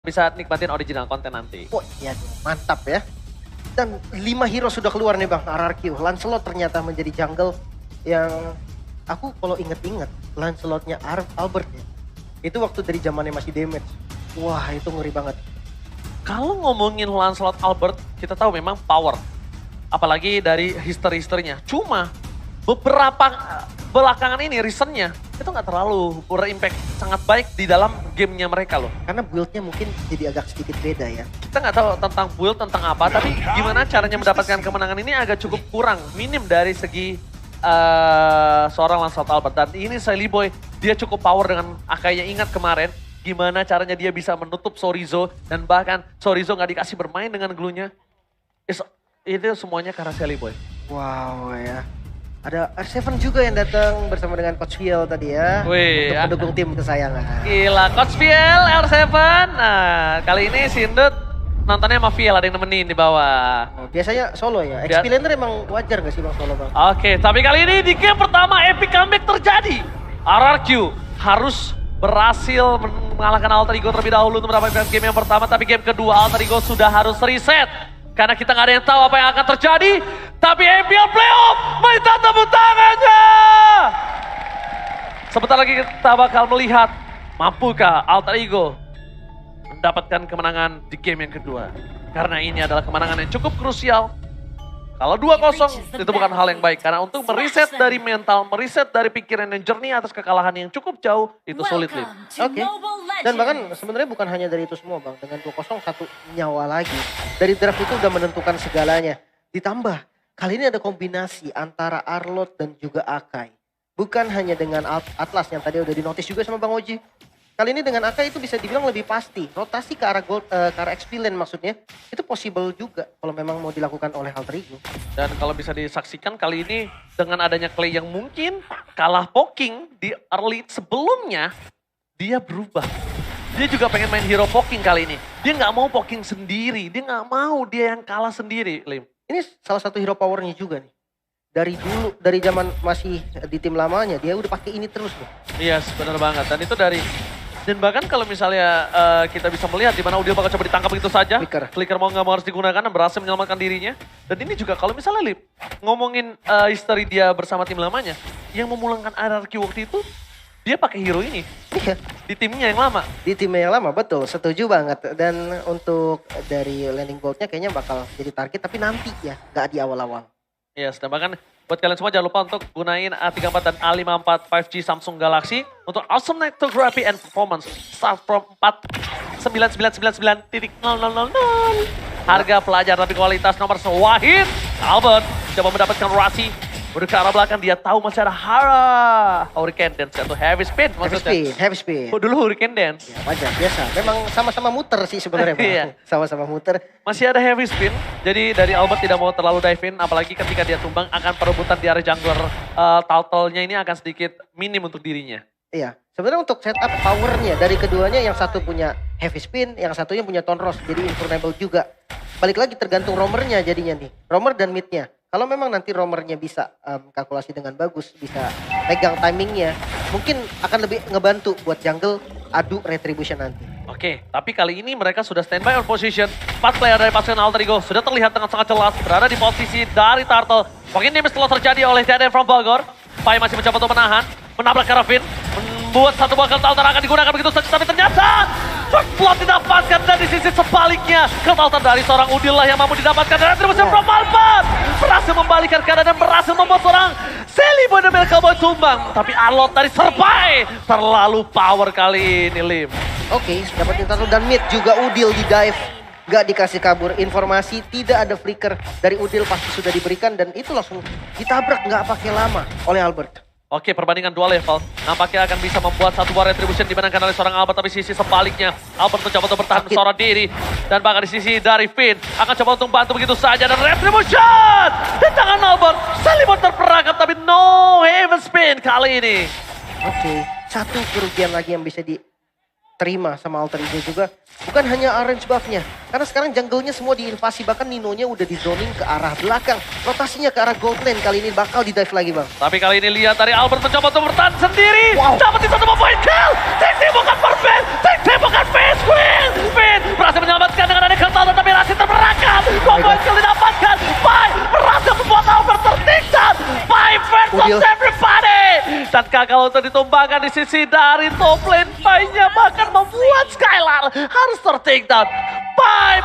bisa nikmatin original konten nanti. Oh iya dong, mantap ya. Dan 5 hero sudah keluar nih Bang, RRQ. Lancelot ternyata menjadi jungle yang aku kalau inget-inget Lancelotnya Albert ya. Itu waktu dari zamannya masih damage. Wah itu ngeri banget. Kalau ngomongin Lancelot Albert, kita tahu memang power. Apalagi dari history-historinya. Cuma beberapa belakangan ini recentnya itu nggak terlalu berimpact sangat baik di dalam gamenya mereka loh. Karena build-nya mungkin jadi agak sedikit beda ya. Kita nggak tahu tentang build, tentang apa, tapi gimana caranya mendapatkan kemenangan ini agak cukup kurang, minim dari segi seorang Lancelot Albert. Dan ini Silly Boy, dia cukup power dengan Akainya. Ingat kemarin, gimana caranya dia bisa menutup Sorizo, dan bahkan Sorizo nggak dikasih bermain dengan glue-nya. Itu semuanya karena Silly Boy. Wow ya. Ada R7 juga yang datang bersama dengan Coach Viel tadi ya. Wih, untuk mendukung tim kesayangan. Gila, Coach Viel, R7. Nah, kali ini Sindut nontonnya sama Viel, ada yang nemenin di bawah. Oh, biasanya solo ya. XP laner emang wajar gak sih Bang solo Bang? Oke, tapi kali ini di game pertama epic comeback terjadi. RRQ harus berhasil mengalahkan Alter Ego terlebih dahulu untuk mendapatkan game yang pertama. Tapi game kedua Alter Ego sudah harus reset. Karena kita nggak ada yang tahu apa yang akan terjadi. Tapi MPL Playoff minta tepuk tangannya. Sebentar lagi kita bakal melihat mampukah Alter Ego mendapatkan kemenangan di game yang kedua. Karena ini adalah kemenangan yang cukup krusial. Kalau 2-0 itu bukan hal yang baik. Karena untuk meriset dari mental, meriset dari pikiran dan jernih atas kekalahan yang cukup jauh, itu sulit, Lim. Oke. Dan bahkan sebenarnya bukan hanya dari itu semua Bang. Dengan 2-0 satu nyawa lagi. Dari draft itu udah menentukan segalanya. Ditambah, kali ini ada kombinasi antara Arlot dan juga Akai. Bukan hanya dengan Atlas yang tadi udah dinotis juga sama Bang Oji. Kali ini dengan Akai itu bisa dibilang lebih pasti. Rotasi ke arah gold, ke arah XP lane maksudnya. Itu possible juga kalau memang mau dilakukan oleh Alter Ego. Dan kalau bisa disaksikan kali ini dengan adanya Clay yang mungkin kalah poking di early sebelumnya. Dia berubah. Dia juga pengen main hero poking kali ini. Dia nggak mau poking sendiri. Dia nggak mau dia yang kalah sendiri, Lim. Ini salah satu hero powernya juga nih. Dari dulu, dari zaman masih di tim lamanya, dia udah pakai ini terus loh. Iya, yes, benar banget. Dan itu dari... Dan bahkan kalau misalnya kita bisa melihat di mana Udil bakal coba ditangkap begitu saja. Flicker mau nggak mau harus digunakan dan berhasil menyelamatkan dirinya. Dan ini juga kalau misalnya Lip, ngomongin history dia bersama tim lamanya. Yang memulangkan RRQ waktu itu, dia pakai hero ini. Iya. Di timnya yang lama. Di timnya yang lama, betul. Setuju banget. Dan untuk dari landing goldnya kayaknya bakal jadi target. Tapi nanti ya, nggak di awal-awal. Yes, dan bahkan buat kalian semua jangan lupa untuk gunain A34 dan A54 5G Samsung Galaxy untuk awesome photography and performance. Start from 49999.000. Harga pelajar tapi kualitas nomor Wahid. Albert coba mendapatkan Rasi. Udah ke arah belakang, dia tahu masih ada Hurricane Dance atau Heavy Spin maksudnya. Heavy Spin. Oh, dulu Hurricane Dance. Ya, wajar, biasa. Memang sama-sama muter sih sebenarnya. Iya. Sama-sama muter. Masih ada Heavy Spin, jadi dari Albert tidak mau terlalu dive in, apalagi ketika dia tumbang akan perebutan di area jungler. Turtle-nya ini akan sedikit minim untuk dirinya. Iya, sebenarnya untuk setup powernya dari keduanya yang satu punya Heavy Spin, yang satunya punya Tonros, jadi invulnerable juga. Balik lagi tergantung roamernya jadinya nih, roamer dan midnya. Kalau memang nanti roamernya bisa kalkulasi dengan bagus, bisa pegang timingnya, mungkin akan lebih ngebantu buat jungle adu retribution nanti. Oke, tapi kali ini mereka sudah standby on position. 4 player dari pasukan Alter Ego sudah terlihat dengan sangat jelas berada di posisi dari Turtle. Mungkin damage telah terjadi oleh TDM from Bogor. Pai masih mencoba untuk menahan, menabrak Karavin, membuat satu bakal Alter akan digunakan begitu saja, tapi ternyata Plot didapatkan dan di sisi sebaliknya Ketaltan dari seorang Udil lah yang mampu didapatkan dan retribusi from Albert berhasil membalikan keadaan dan berhasil membuat seorang Silly Boy dan Melkaboy tumbang. Tapi Arlot dari Serpai terlalu power kali ini, Lim. Oke, dapatin satu dan mid juga Udil di dive. Gak dikasih kabur, informasi tidak ada flicker dari Udil pasti sudah diberikan dan itu langsung ditabrak gak pakai lama oleh Albert. Oke, perbandingan dua level. Nampaknya akan bisa membuat satu buah retribution dimenangkan oleh seorang Albert. Tapi sisi sebaliknya, Albert mencoba untuk bertahan seorang diri. Dan bahkan di sisi dari Finn, akan coba untuk bantu begitu saja. Dan retribution di tangan Albert. Salimon terperangkap, tapi no heaven spin kali ini. Oke, satu kerugian lagi yang bisa diterima sama Alter Ego juga. Bukan hanya orange buff-nya. Karena sekarang jungle-nya semua diinvasi. Bahkan Nino-nya udah di zoning ke arah belakang. Rotasinya ke arah gold lane. Kali ini bakal di-dive lagi Bang. Tapi kali ini lihat dari Albert mencoba untuk bertahan sendiri. Dapat di satu point kill. Tik bukan perfect. Tik bukan fail. Ice Queen! Finn berhasil menyelamatkan dengan ada Kertal tetapi Rasi terperangkap. Combo skill didapatkan. Pai berhasil membuat Albert tertiksan. Pai versus everybody. Dan gagal untuk ditumbangkan di sisi dari top lane. Pai-nya bahkan membuat Skylar harus tertiksan. Pai.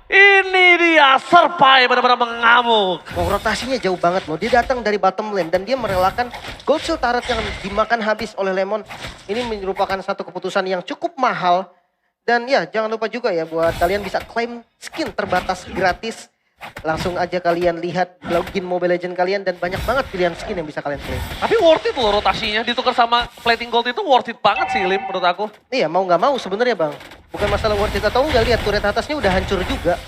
Ini dia Serpai benar-benar mengamuk. Oh, rotasinya jauh banget loh. Dia datang dari bottom lane dan dia merelakan gold shield turret yang dimakan habis oleh Lemon. Ini merupakan satu keputusan yang cukup mahal. Dan ya jangan lupa juga ya buat kalian bisa claim skin terbatas gratis. Langsung aja kalian lihat login Mobile Legends kalian dan banyak banget pilihan skin yang bisa kalian claim. Tapi worth it loh rotasinya. Ditukar sama plating gold itu worth it banget sih Lim menurut aku. Iya mau nggak mau sebenarnya bang. Bukan masalah worth it atau enggak, lihat turret atasnya udah hancur juga.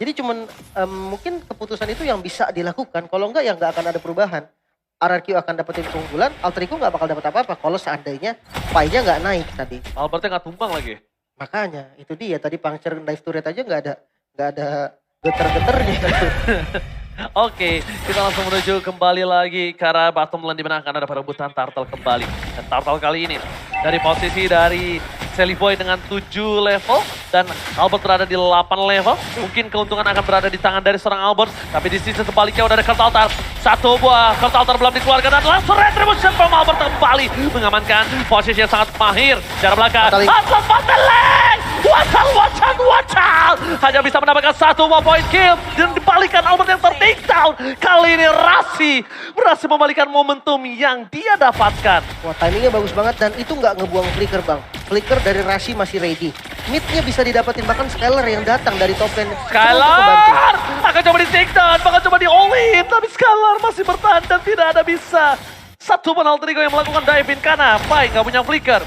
Jadi cuman mungkin keputusan itu yang bisa dilakukan. Kalau enggak ya nggak akan ada perubahan. RRQ akan dapetin keunggulan, Alter Ego nggak bakal dapat apa-apa. Kalau seandainya Pai-nya nggak naik tadi. Albertnya nggak tumbang lagi. Makanya itu dia tadi puncture dive turret aja nggak ada geter-geternya. Oke, kita langsung menuju kembali lagi ke arah bottom lane di mana akan ada perebutan Turtle kembali. Dan Turtle kali ini dari posisi dari Sally Boy dengan 7 level dan Albert berada di 8 level. Mungkin keuntungan akan berada di tangan dari seorang Albert, tapi di sisi sebaliknya udah ada Kurtaltar. Satu buah Kurtaltar belum dikeluarkan dan langsung retribution from Albert kembali mengamankan posisi yang sangat mahir. Jarak belakang, Atlas Pateleng! Watch out! Hanya bisa mendapatkan 1 point kill dan dibalikan Albert yang tertakedown. Kali ini Rasi berhasil membalikan momentum yang dia dapatkan. Wah timingnya bagus banget dan itu nggak ngebuang flicker bang. Flicker dari Rasi masih ready. Mid-nya bisa didapetin bahkan Skylar yang datang dari top lane. Skylar akan coba di takedown, bahkan coba di all-in. Tapi Skylar masih bertahan dan tidak ada bisa. Satu pun Alter Ego yang melakukan dive-in karena Pai nggak punya flicker.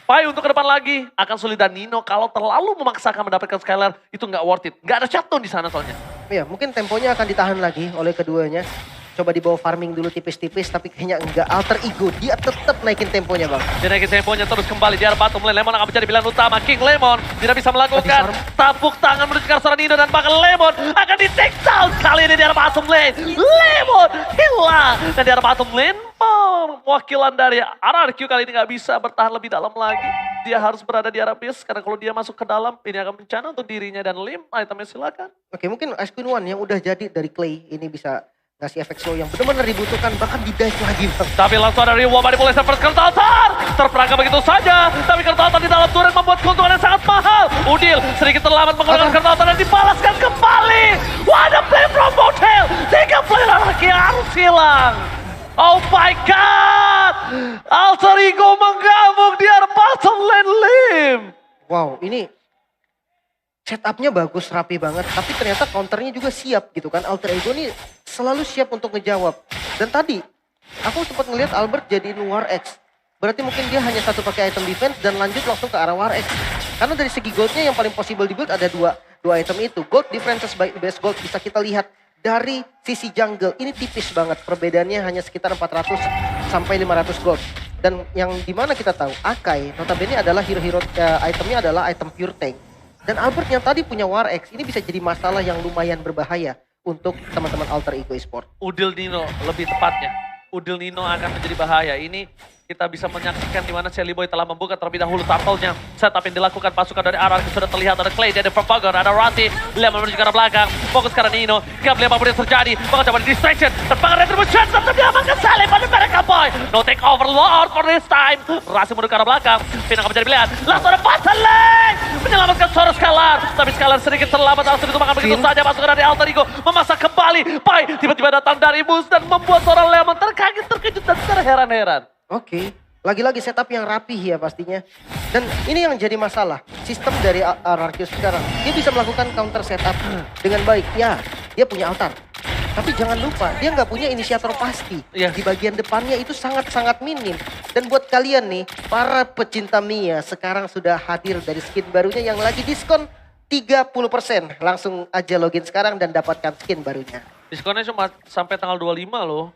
Pai untuk ke depan lagi akan sulit dan Nino kalau terlalu memaksakan mendapatkan Skylar itu nggak worth it. Nggak ada shutdown di sana soalnya. Iya mungkin temponya akan ditahan lagi oleh keduanya. Coba dibawa farming dulu tipis-tipis tapi kayaknya enggak. Alter Ego dia tetap naikin temponya bang. Dia naikin temponya terus kembali di arah bottom lane. Lemon akan menjadi pilihan utama. King Lemon tidak bisa melakukan tepuk tangan menuju ke arah Nino dan bahkan Lemon akan di take down kali ini di arah bottom lane. Lemon hilang dan di arah bottom lane wakilan dari RRQ kali ini nggak bisa bertahan lebih dalam lagi. Dia harus berada di arah base karena kalau dia masuk ke dalam ini akan bencana untuk dirinya dan Lim. Itemnya silakan. Oke mungkin Ice Queen One yang udah jadi dari Clay ini bisa ngasih efek slow yang benar-benar dibutuhkan bahkan di dive lagi bang. Tapi langsung ada reward dari mulai first Kurtaltar. Terperangkap begitu saja. Tapi Kurtaltar di dalam turret membuat keuntungan yang sangat mahal. Udil sedikit terlambat menggunakan Kurtaltar dan dibalaskan kembali. What a play from Motel. 3 player lagi harus hilang. Oh my god. Alter Ego menggabung di arah bottom lane Lim. Wow ini setupnya bagus, rapi banget. Tapi ternyata counternya juga siap gitu kan. Alter Ego nih selalu siap untuk ngejawab. Dan tadi aku sempat ngelihat Albert jadiin War X. Berarti mungkin dia hanya satu pakai item defense dan lanjut langsung ke arah War X. Karena dari segi goldnya yang paling possible di build ada dua item itu. Gold differences by best gold bisa kita lihat dari sisi jungle. Ini tipis banget. Perbedaannya hanya sekitar 400 sampai 500 gold. Dan yang dimana kita tahu Akai notabene adalah hero-hero itemnya adalah item pure tank. Dan Albert yang tadi punya War X ini bisa jadi masalah yang lumayan berbahaya untuk teman-teman Alter Ego Esport. Udil Nino lebih tepatnya. Udil Nino akan menjadi bahaya. Ini kita bisa menyaksikan di mana Sally Boy telah membuka terlebih dahulu turtle-nya. Setup yang dilakukan pasukan dari RRQ sudah terlihat. Ada Clay, ada Propagor, ada Rati. Lemon menuju ke arah belakang. Fokus ke arah Nino. Gak melihat apapun yang terjadi. Bahkan coba di distraction. Terpangan retribution. Tetap diamankan Sally pada mereka boy. No take over Lord for this time. Rasi menuju ke arah belakang. Finn akan menjadi pilihan. Langsung ada Pateleng. Menyelamatkan Soros Skylar. Tapi Skylar sedikit terlambat. Langsung ditumbangkan begitu saja. Pasukan dari Alter Ego memasak kembali. Pai tiba-tiba datang dari bus dan membuat seorang Lemon terkaget, terkejut dan terheran-heran. Oke. Lagi-lagi setup yang rapih ya pastinya. Dan ini yang jadi masalah. Sistem dari RRQ sekarang. Dia bisa melakukan counter setup dengan baik. Ya, dia punya altar. Tapi jangan lupa, dia nggak punya inisiator pasti. Di bagian depannya itu sangat-sangat minim. Dan buat kalian nih, para pecinta Mia sekarang sudah hadir dari skin barunya yang lagi diskon 30%. Langsung aja login sekarang dan dapatkan skin barunya. Diskonnya cuma sampai tanggal 25 loh.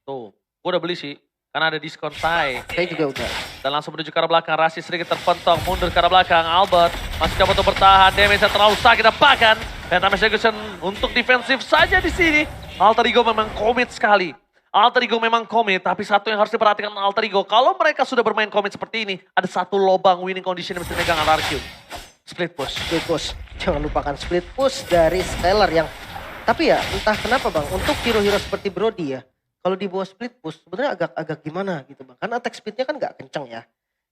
Tuh, gue udah beli sih. Karena ada diskon Thai. Saya juga udah. Dan langsung menuju ke arah belakang. Rasi sedikit terpentong. Mundur ke arah belakang. Albert masih coba untuk bertahan. Damage-nya terlalu sakit. Bahkan Phantom Execution untuk defensif saja di sini. Alter Ego memang komit sekali. Alter Ego memang komit, tapi satu yang harus diperhatikan Alter Ego, kalau mereka sudah bermain komit seperti ini, ada satu lobang winning condition yang mesti megang RRQ. Split push. Split push. Jangan lupakan split push dari Stellar yang... Tapi ya entah kenapa bang, untuk hero-hero seperti Brody ya, kalau di bawah split push sebenarnya agak gimana gitu bang. Karena attack speednya kan gak kenceng ya.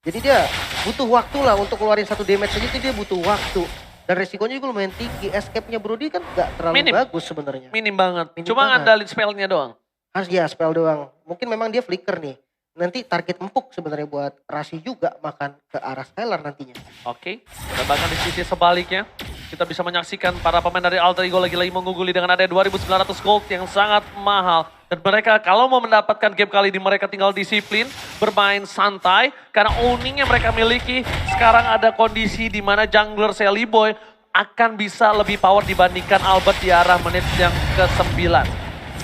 Jadi dia butuh waktu lah untuk keluarin satu damage aja itu dia butuh waktu. Dan resikonya juga lumayan tinggi. Escape-nya Brody kan gak terlalu bagus sebenarnya. Minim banget. Cuma ngandalin spellnya doang. Harus ya spell doang. Mungkin memang dia flicker nih. Nanti target empuk sebenarnya buat Rasi juga makan ke arah Stellar nantinya. Oke. Dan bahkan di sisi sebaliknya, kita bisa menyaksikan para pemain dari Alter Ego lagi-lagi mengungguli dengan ada 2.900 gold yang sangat mahal. Dan mereka kalau mau mendapatkan game kali ini mereka tinggal disiplin, bermain santai. Karena owning yang mereka miliki, sekarang ada kondisi di mana jungler Sally Boy akan bisa lebih power dibandingkan Albert di arah menit yang ke-9.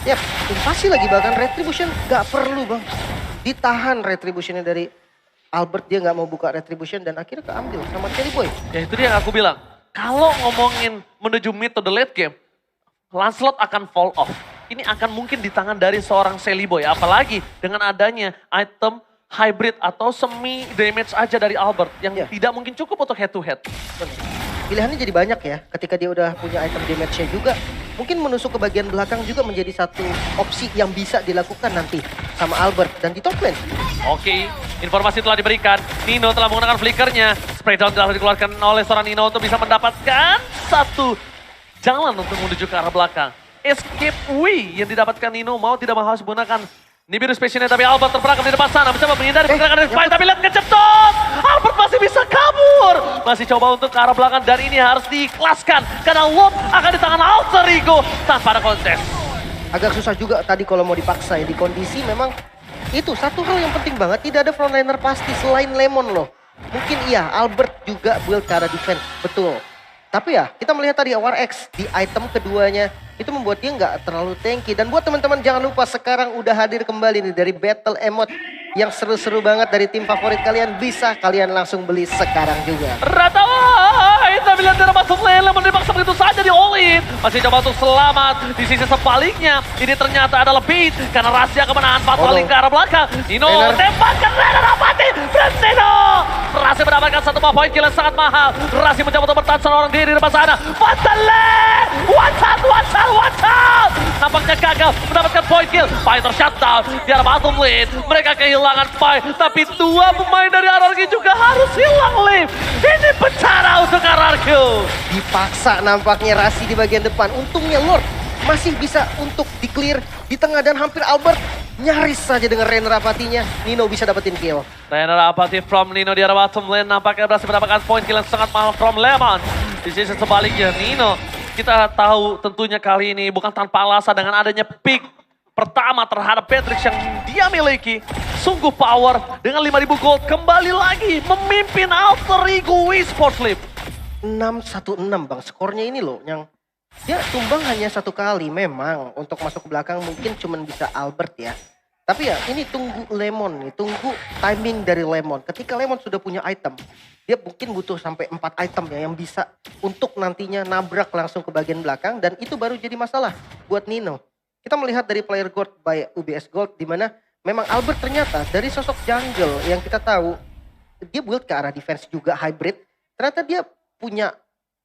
Yap, invasi lagi bahkan Retribution gak perlu bang. Ditahan Retributionnya dari Albert, dia gak mau buka Retribution dan akhirnya keambil sama Sally Boy. Ya itu dia yang aku bilang, kalau ngomongin menuju mid to the late game, Lancelot akan fall off. Ini akan mungkin di tangan dari seorang Sally Boy, apalagi dengan adanya item hybrid atau semi damage aja dari Albert yang tidak mungkin cukup untuk head to head. Pilihannya jadi banyak ya, ketika dia udah punya item damage-nya juga, mungkin menusuk ke bagian belakang juga menjadi satu opsi yang bisa dilakukan nanti sama Albert dan di top lane. Oke, informasi telah diberikan. Nino telah menggunakan flickernya. Spray down telah dikeluarkan oleh seorang Nino untuk bisa mendapatkan satu jalan untuk menuju ke arah belakang. Escape way yang didapatkan Nino mau tidak mau harus menggunakan Nibiru Space-nya, tapi Albert terperangkap di depan sana. Mencoba menghindari pergerakan dari Spine, tapi lihat ngecetot. Albert masih bisa kabur. Masih coba untuk ke arah belakang dan ini harus diikhlaskan. Karena Lot akan di tangan Alter Ego tanpa ada kontes. Agak susah juga tadi kalau mau dipaksa ya. Di kondisi memang itu satu hal yang penting banget. Tidak ada frontliner pasti selain Lemon loh. Mungkin iya Albert juga build ke arah defense. Betul. Tapi ya kita melihat tadi War X di item keduanya itu membuat dia nggak terlalu tanky. Dan buat teman-teman jangan lupa sekarang udah hadir kembali nih dari Battle Emote yang seru-seru banget dari tim favorit kalian. Bisa kalian langsung beli sekarang juga. Ratai, tapi lihat dari masuk lane, Lemon dipaksa begitu saja di all-in. Masih coba untuk selamat. Di sisi sebaliknya ini ternyata adalah beat. Karena Rasi akan menahan patroli ke arah belakang. Nino tembakkan Rainer Rapati. Brentino. Rasi mendapatkan satu poin kill yang sangat mahal. Rasi mencoba untuk bertahan seorang diri di depan sana. Fatale! Watch out! Nampaknya gagal mendapatkan point kill. Pai tershutdown di arah bottom lane. Mereka kehilangan Pai. Tapi dua pemain dari RRQ juga harus hilang lane. Ini bencana untuk RRQ. Dipaksa nampaknya Rasi di bagian depan. Untungnya Lord masih bisa untuk di-clear di tengah dan hampir Albert nyaris saja dengan Rainer Rapatinya. Nino bisa dapetin kill. Rainer Rapati from Nino di arah bottom lane nampaknya berhasil mendapatkan point kill yang sangat mahal from Lemon. Di sisi sebaliknya Nino, kita tahu tentunya kali ini bukan tanpa alasan dengan adanya pick pertama terhadap Patrick yang dia miliki. Sungguh power dengan 5.000 gold kembali lagi memimpin Alter Ego Esports League. 6-1-6 bang, skornya ini loh yang dia tumbang hanya satu kali. Memang untuk masuk ke belakang mungkin cuman bisa Albert ya. Tapi ya ini tunggu Lemon nih, tunggu timing dari Lemon. Ketika Lemon sudah punya item, dia mungkin butuh sampai 4 item ya yang bisa untuk nantinya nabrak langsung ke bagian belakang. Dan itu baru jadi masalah buat Nino. Kita melihat dari player gold by UBS Gold di mana memang Albert ternyata dari sosok jungle yang kita tahu dia build ke arah defense juga hybrid. Ternyata dia punya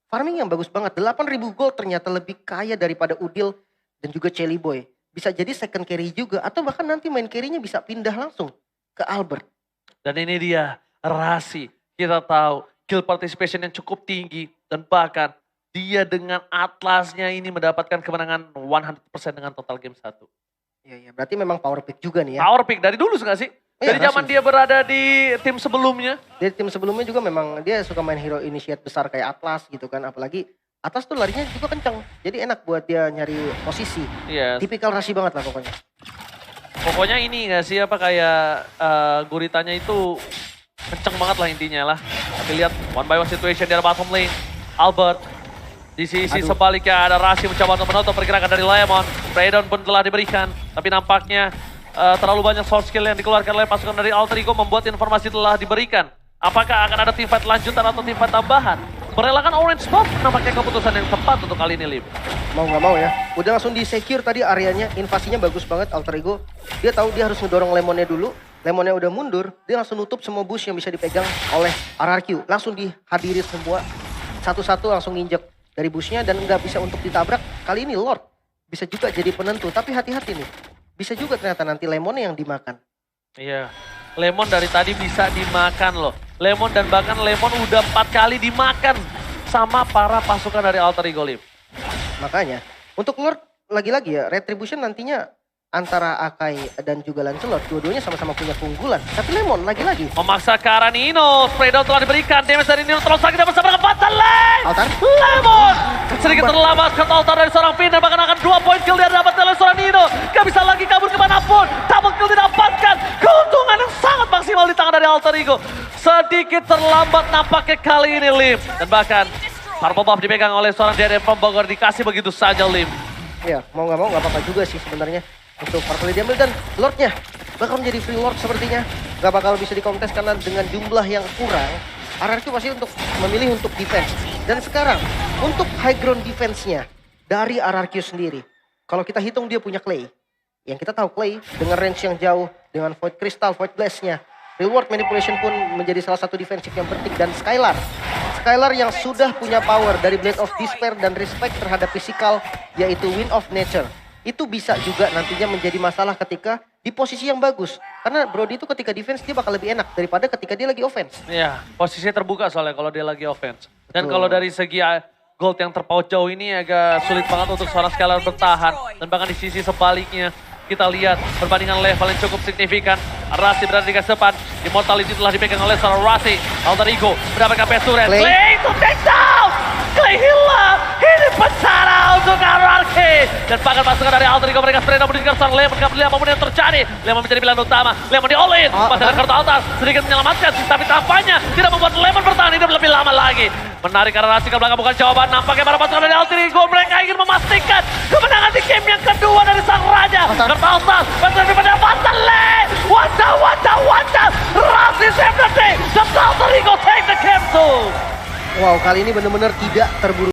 farming yang bagus banget. 8.000 gold ternyata lebih kaya daripada Udil dan juga Shelly Boy. Bisa jadi second carry juga atau bahkan nanti main carry-nya bisa pindah langsung ke Albert. Dan ini dia Rasi. Kita tahu kill participation yang cukup tinggi dan bahkan dia dengan Atlasnya ini mendapatkan kemenangan 100% dengan total game 1. Iya, berarti memang power pick juga nih ya. Power pick dari dulu nggak sih? Dari zaman dia berada di tim sebelumnya. Dari tim sebelumnya juga memang dia suka main hero initiate besar kayak Atlas gitu kan. Apalagi Atlas tuh larinya juga kencang. Jadi enak buat dia nyari posisi. Yes. Tipikal Rasi banget lah pokoknya. Pokoknya ini nggak sih apa kayak guritanya itu kenceng banget lah intinya lah. Tapi lihat one by one situation di arah bottom lane. Albert. Di sisi sebaliknya ada Rasi mencoba untuk menutup pergerakan dari Lemon. Breakdown pun telah diberikan. Tapi nampaknya terlalu banyak source skill yang dikeluarkan oleh pasukan dari Alter Ego membuat informasi telah diberikan. Apakah akan ada teamfight lanjutan atau teamfight tambahan? merelakan orange spot nampaknya keputusan yang tepat untuk kali ini, Lim. Mau nggak mau ya, udah langsung di-secure tadi areanya, invasinya bagus banget Alter Ego. Dia tahu dia harus ngedorong Lemonnya dulu, Lemonnya udah mundur, dia langsung nutup semua bush yang bisa dipegang oleh RRQ. Langsung dihadiri semua, satu-satu langsung nginjek dari bushnya dan nggak bisa untuk ditabrak. Kali ini Lord bisa juga jadi penentu, tapi hati-hati nih. Bisa juga ternyata nanti Lemonnya yang dimakan. Iya, Lemon dari tadi bisa dimakan loh. Lemon dan bahkan Lemon udah 4 kali dimakan sama para pasukan dari Alter Ego, Lim. Makanya, untuk Lord lagi-lagi ya, Retribution nantinya antara Akai dan juga Lancelot, dua-duanya sama-sama punya keunggulan. Tapi Lemon lagi-lagi. Memaksa ke arah Nino, spray down telah diberikan, damage dari Nino terlalu sakit dan bersama dengan Fatal Lane. Altar. Lemon sedikit terlambat ke altar dari seorang Finn dan bahkan akan 2 poin kill dia dapat oleh seorang Nino. Gak bisa lagi kabur kemanapun, double kill didapatkan. Keuntungan yang sangat maksimal di tangan dari Alter Ego. Sedikit terlambat nampaknya kali ini, Lim. Dan bahkan Purple Buff dipegang oleh seorang DRM from Bogor, dikasih begitu saja, Lim. Ya, mau nggak mau nggak apa-apa juga sih sebenarnya. Untuk Purple diambil dan Lordnya bakal menjadi free Lord sepertinya. Gak bakal bisa dikontes karena dengan jumlah yang kurang, RRQ pasti untuk memilih untuk defense. Dan sekarang untuk high ground defense-nya dari RRQ sendiri. Kalau kita hitung dia punya Clay. Yang kita tahu Clay dengan range yang jauh, dengan Void Crystal, Void Blast-nya. Reward Manipulation pun menjadi salah satu defensif yang penting. Dan Skylar. Skylar yang sudah punya power dari Blade of Despair dan respect terhadap physical, yaitu Wind of Nature. Itu bisa juga nantinya menjadi masalah ketika di posisi yang bagus. Karena Brody itu ketika defense dia bakal lebih enak daripada ketika dia lagi offense. Iya, posisinya terbuka soalnya kalau dia lagi offense. Dan Betul. kalau dari segi gold yang terpaut jauh ini agak sulit banget untuk seorang Skylar bertahan. Dan bahkan di sisi sebaliknya kita lihat perbandingan level yang cukup signifikan. Rasi berada di garis depan. Immortality telah dipegang oleh seorang Rasi. Alter Ego mendapatkan Pesuren. Clay to take down! Clay hilang! Ini bencana untuk RRQ. Dan bahkan pasukan dari Alter Ego mereka sprint menuju ke seorang Lemon. Gak peduli apapun yang terjadi. Lemon menjadi pilihan utama. Lemon di all in. Masih ada kartu altar. Sedikit menyelamatkan. Tapi tampaknya tidak membuat Lemon bertahan hidup lebih lama lagi. Menarik karena Rasi ke belakang bukan jawaban. Nampaknya para pasukan dari Alter Ego mereka ingin memastikan kemenangan di game yang kedua dari sang raja. Kartu altar. Betul daripada Fatal Lane. Wajah. Rasi save the day. The Alter Ego take the game too. Wow, kali ini benar-benar tidak terburu.